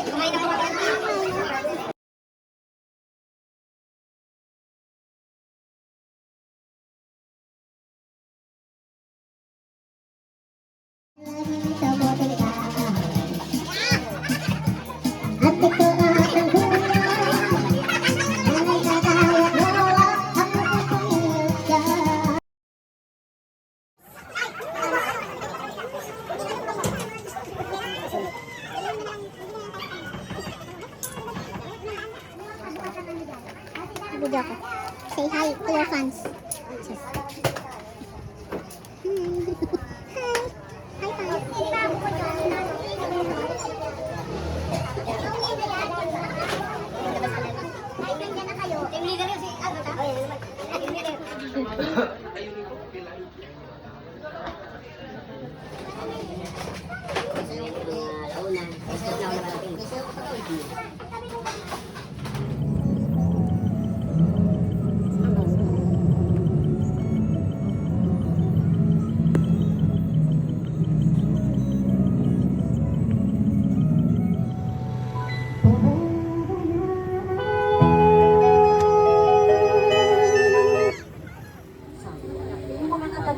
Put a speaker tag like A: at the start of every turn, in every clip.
A: kumain na po kami. Video ko. Say hi to your fans. Cheers. Hi. Hi,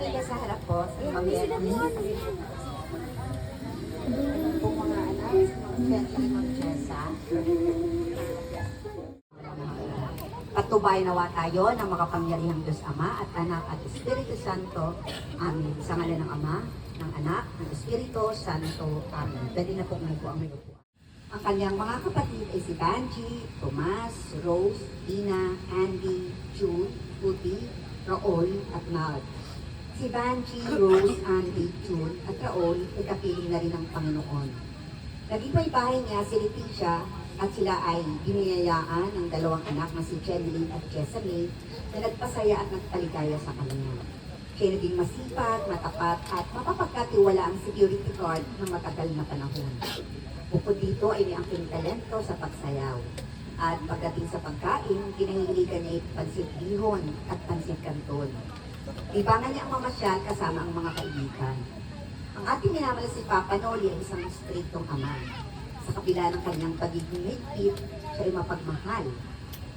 A: fans.
B: Sa harap ko, sa pamilya po mga anak, sa mga Jessa. Patubay nawa tayo ng makapangyarihang Diyos Ama at Anak at Espiritu Santo. Amen. Sa ngalan ng Ama, ng Anak, ng Espiritu Santo. Amen. Pwede na po ngayon po ang may upuan. Ang kanyang mga kapatid ay si Banji, Tomas, Rose, Tina, Andy, Jude, Puti, Raul at Nard. Si Banji, Rose, Andy, June at Raul ay kapiling na rin ng Panginoon. Naging may bahay niya si Leticia at sila ay giniyayaan ng dalawang anak na si Jeneline at Jessamine na nagpasaya at nagpaligaya sa kanya. Siya naging masipag, matapat at mapapagkatiwala ang security guard ng matagal na panahon. Bukod dito ay may angking talento sa pagsayaw. At pagdating sa pagkain, kinahihiligan niya pansit bihon at pansit canton. Libangan niya ang mamasyal kasama ang mga kaibigan. Ang ating minamahal si Papa Noli ay isang striktong ama. Sa kabila ng kanyang pagiging higpit, siya ay mapagmahal.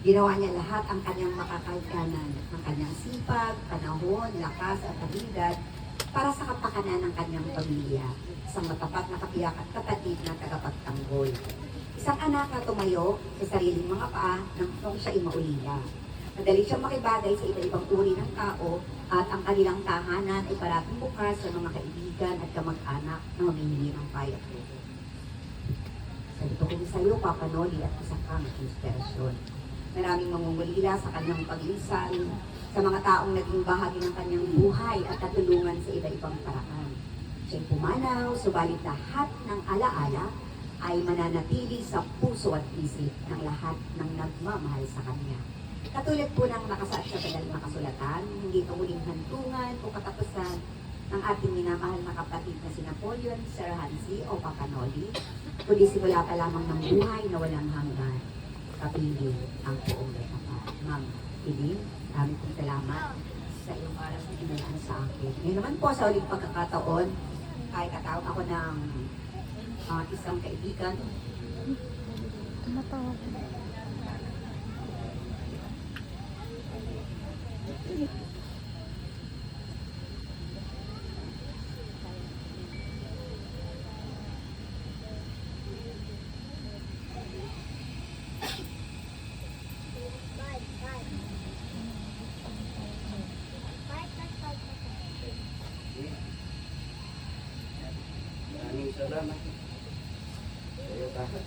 B: Ginawa niya lahat ang kanyang makakaiganan, ang kanyang sipag, panahon, lakas at habilidad para sa kapakanan ng kanyang pamilya, isang matapat na kapiyak at kapatid na tagapagtanggol. Isang anak na tumayo sa sariling mga paa nang siya ay maulila. Madali siyang makibagay sa iba-ibang uri ng tao at ang kanilang tahanan ay parating bukas sa mga kaibigan at kamag-anak na humihingi ng payo. Salito ko sa iyo, Papa Noli, at isa kang inspirasyon. Maraming mangungulila sa kanyang paglisan, sa mga taong naging bahagi ng kanyang buhay at katulungan sa iba-ibang paraan. Siya'y pumanaw, subalit lahat ng alaala ay mananatili sa puso at isip ng lahat ng nagmamahal sa kanya. Katulad po ng nakasaad sa banal na kasulatan, hindi ito muling hantungan o katapusan ng ating minamahal na kapatid na si Napoleon Serhansi o Papa Noli, kundi simula pa lamang ng buhay na walang hanggan. Kapiling ang buong Lekapa. Ma'am Piling, maraming pong salamat sa iyong oras na inalaan sa akin. Ngayon naman po sa uling pagkakataon, ay katawag ako ng isang kaibigan.
C: Maraming salamat. Kaya tahat.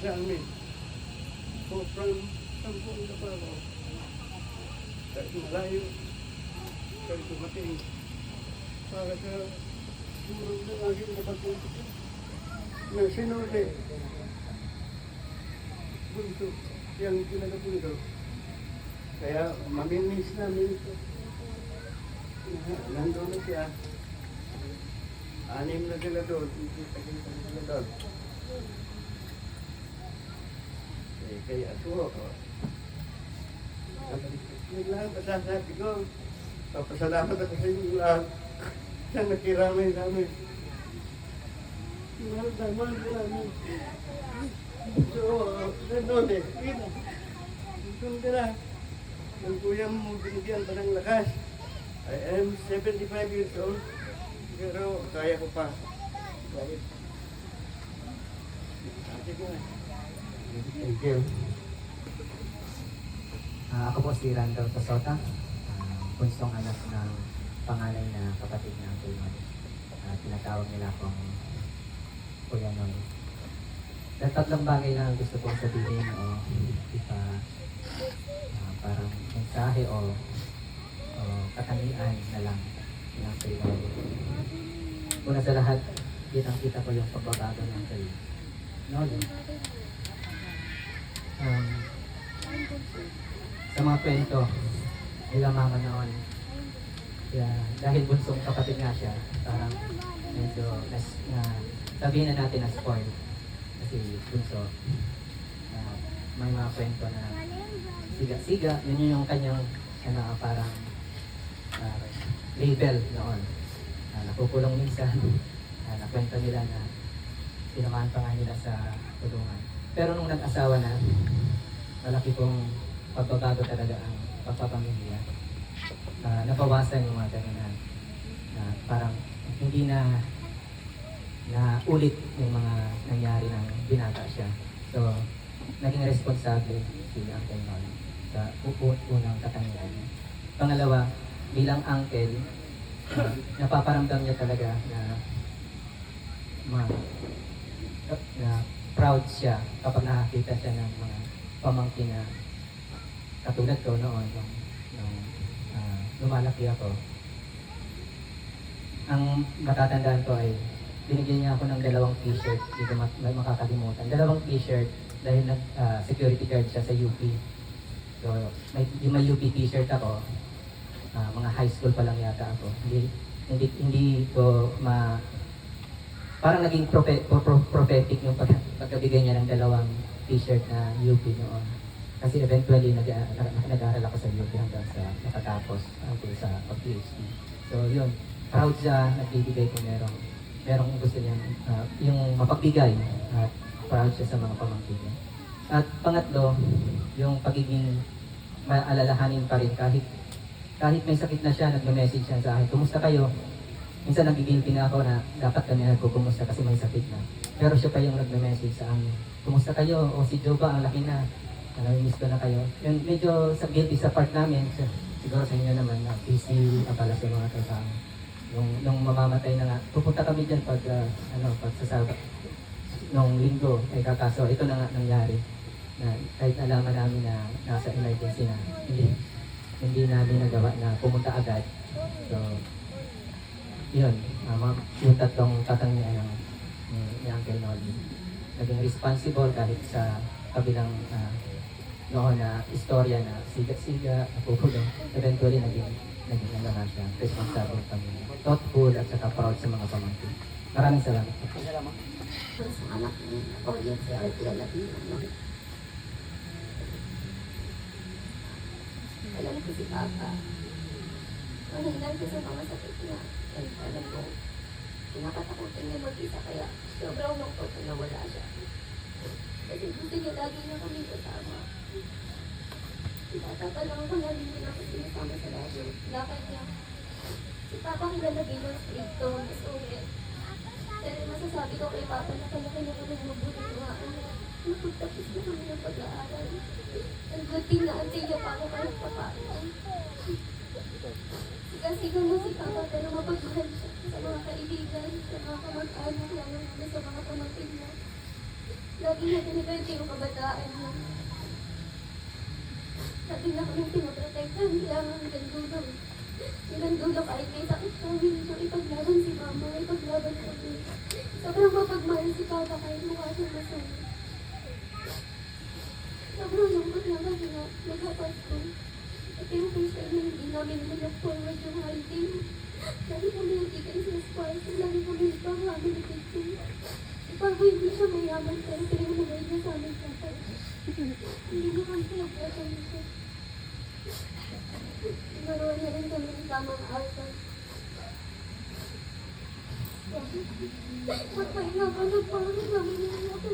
C: Rami. Po from Sampung Kaparo. Kahit malayo, kahit dumating, para sa durog ng aking kapatid na sinuli. Bunso, yung pinagapundo. Kaya mamimiss namin ito. Nandun na siya. 6 na sila doon. Sila doon. Kaya ako, lahat masasabi ko, papasalamat ako sa inyo lahat. Siya nakiramay namin. Mahal namin. So, gano'n eh. Doon ka na. Ang kuya mo binigyan pa ng lakas. I am 75 years old. Pero kaya ko pa. Kahit. Ate ko nga. Thank you.
D: Ako po si Randall Pasota, punsong anak ng panganay na kapatid ng Uncle Noy. Tinatawag nila akong Kuya Noy. Tatlong bagay lang ang gusto kong sabihin o parang mensahe o katangian na lang ng Uncle Noy. Una sa lahat, kitang-kita ko yung pagbabago ng Uncle Noy. Sa mga kwento nila mama noon, dahil bunsong kapatid nga siya, parang medyo sabihin na natin na spoiled kasi bunso. May mga kwento na siga-siga, yun yung kanyang parang label noon. Nakukulong minsan, nakwento nila na sinamahan pa nga nila sa tulungan. Pero nung nag-asawa na, malaki pong pagbabago talaga ang pagpapamilya. Nabawasan yung mga ganun na parang hindi na ulit yung mga nangyari ng binata siya. So, naging responsable si Uncle Noy sa unang katangian niya. Pangalawa, bilang uncle, napaparamdam niya talaga na proud siya kapag nakakita siya ng mga pamangkin na katulad ko noon nung lumalaki ako. Ang matatandaan ko ay binigyan niya ako ng 2 t-shirt, hindi ko makakalimutan. 2 t-shirt dahil security guard siya sa UP. So, may UP t-shirt ako. Mga high school pa lang yata ako. Hindi ko parang naging prophetic yung pagkabigay niya ng 2 t-shirt na UP noon. Kasi eventually nag-aaral ako sa UP hanggang sa nakatapos sa pag-PhD. So yun, proud siya, nagbibigay kung merong gusto niya, yung mapagbigay at proud siya sa mga pamangkin niya. At pangatlo, yung pagiging maalalahanin pa rin kahit may sakit na siya, nagme-message siya sa akin, kumusta kayo? Minsan nagigilty na ako na dapat kami nagkukumusta kasi may sakit na. Pero siya pa yung nagme-message sa amin, kumusta kayo? O si Joe ba, ang laki na. Miss ko na kayo. Yung medyo guilty sa part namin, siguro sa inyo naman na busy na pala sa mga kasama. Nung mamamatay na nga, pupunta kami dyan pag sasabat. Nung linggo, ay kakaso, ito na nga nangyari. Na kahit nalaman namin na nasa emergency na, hindi namin nagawa na pumunta agad. So, yun, yung tatlong katangian ni Uncle Nolly. Naging responsible kahit sa kabilang noon na istorya na siga-siga, napupulong. Eventually, naging naman siya. Responsible kami. Thoughtful at saka proud sa mga pamangkin. Maraming salamat.
B: Sa anak ng audience, ay Latino. Alam ko si Papa. Mahilan ko sa mga sakit niya. Ay, alam ko, pinakatakutin niya mag-isa kaya sobrang lungkot na nawala siya. Kasi gusto niya lagi na kami kasama. Bata pa lang ako lagi niya ako sinasama sa lado. Lakad niya. Si Papa kilala bilang stricto, masulit. Pero masasabi ko kay Papa na palaki na kami mabuti nga. Napagtapos na kami ng pag-aaral. Ang good thing na antay niya pa ako kahit papaano. Kasi kung si Papa pero mapagmahal siya sa mga kaibigan, sa mga kamag-anak, lalo na sa mga pamangkin niya. Lagi niya tinigante yung kabataan niya. Lagi na kami pinaprotektan, kaya nga hanggang dulo. Hanggang dulo kahit may sakit kami, ipaglaban si Mama, ipaglaban kami. Sobrang mapagmahal si Papa kahit mukha siyang masama. Sobrang lungkot na kasi nga, naghapas ko. At yung first time na hindi namin nag-forward yung holiday. Lagi kami nagkikin sa squad, lagi kami nagpahami ni Tito. Pag hindi siya mayaman, pero pinagmagay niya sa amin kapag. Hindi mo kami pinagpatan siya. Naroon niya rin kami ng tamang alta.
E: Magpahinga ka na parang namin yung ako.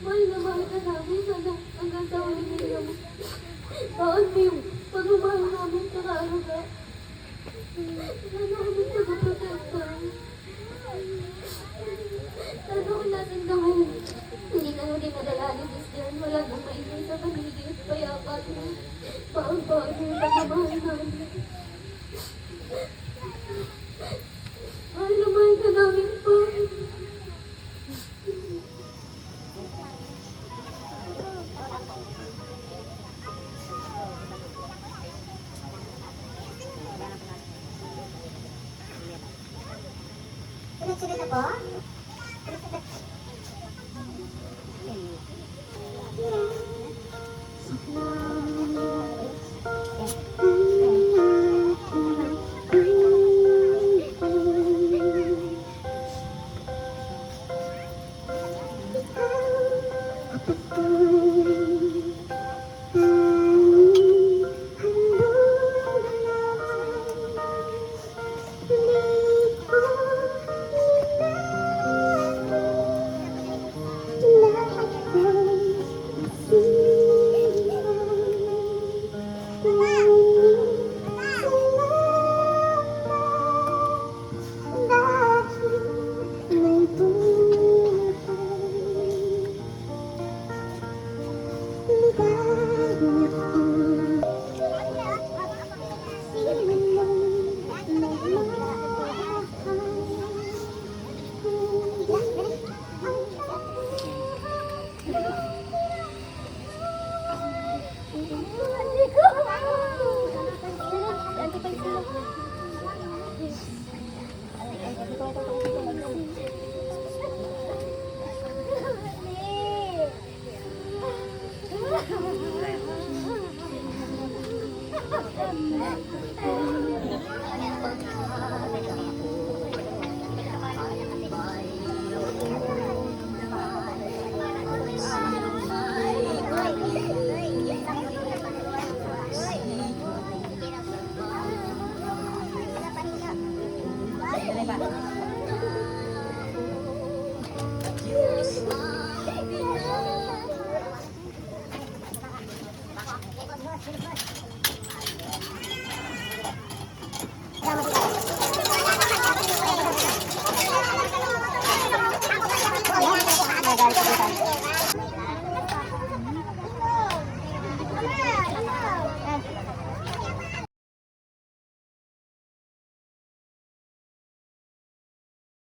E: Mahal na mahal ka namin, sana hanggang sa huling hininga mo. Baan mo yung pagmamahal namin kakaalaga. Sana kami pag-protekta. Sana kung nasan ka ngayon, hindi ka nung dinadala ni Christian, wala nang maingay sa paligid, payapat mo. Baon-baon mo yung pagmamahal namin. Mahal na mahal ka namin po.
A: Sunod-sunod na po.
E: Bye.